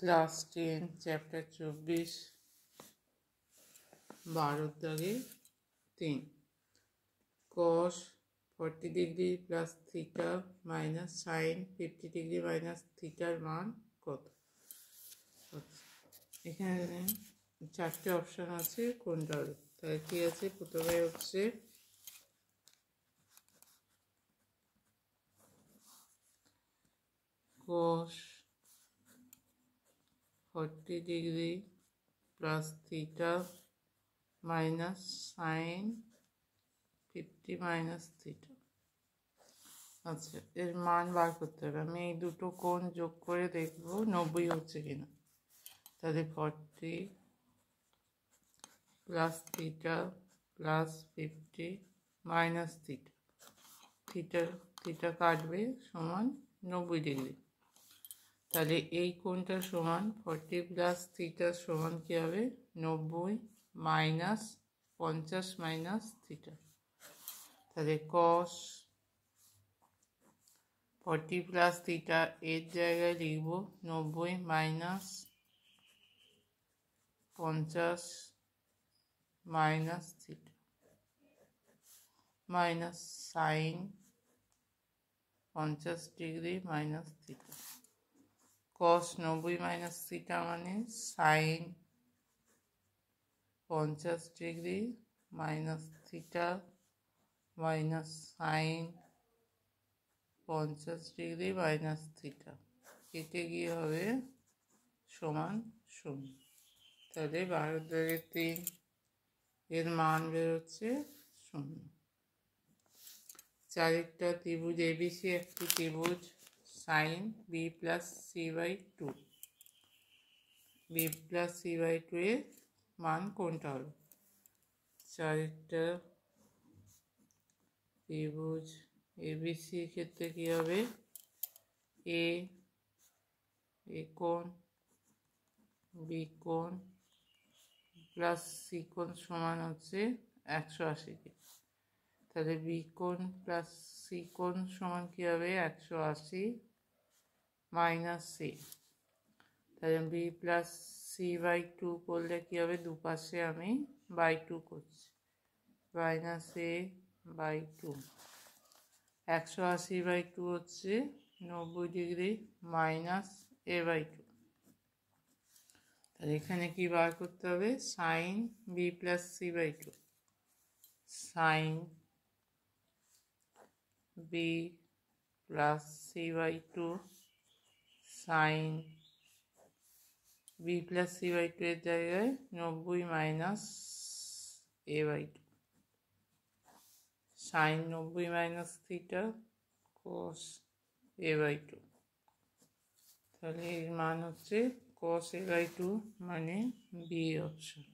Class 10 chapter 24 12 দাগে 3 cos 40 degree plus theta minus sine 50 degree minus থিটার মান কত? এখানে চারটে অপশান আছে, কোনটা হবে? তাহলে কি আছে, প্রথমে হচ্ছে cos 40 degree plus theta minus sine 50 minus theta. আচ্ছা, এর মান বার করতে হবে। আমি এই দুটো কোণ যোগ করে দেখব 90 হচ্ছে কিনা। তাহলে 40 plus theta plus 50 minus theta theta কাটবে সমান 90 ডিগ্রি। তাহলে এই কোণটা সমান 40 প্লাস থিটা সমান কী হবে? 90 মাইনাস 50 মাইনাস থিটা। তাহলে cos 40 প্লাস থিটা এর জায়গায় লিখব 90 minus 50 minus theta minus sine 50 degree minus theta. cos 90 minus theta মানে sine 50 degree minus theta minus sine 50 degree minus theta, কেটে গিয়ে হবে সমান 0। তাহলে 12/3 এর মান বেরোচ্ছে 0। চারেরটা ত্রিভুজ এবিসি একটি ত্রিভুজ sine B plus C by 2, B plus C by 2 এর মান কোনটা হলো? চারেরটা ত্রিভুজ এবিসি ক্ষেত্রে কী হবে? এ কোণ বি কোণ প্লাস সি কোণ সমান হচ্ছে 180 ডিগ্রি। তাহলে বি কোণ প্লাস সি কোণ সমান কী হবে? 180 মাইনাস সি। তাহলে বি প্লাস সি বাই 2 করলে কী হবে? দুপাশে আমি বাই 2 করছি, মাইনাস এ বাই 2। 180 বাই 2 হচ্ছে 90 ডিগ্রি মাইনাস এ বাই 2। তাহলে এখানে কি বার করতে হবে? Sine B plus C by 2, sine B plus C by 2 sine B plus C by 2 এর জায়গায় 90 minus A by 2, sine 90 minus theta cos A by 2। তাহলে এর মান হচ্ছে cos এ বাই 2 মানে বি অপশন।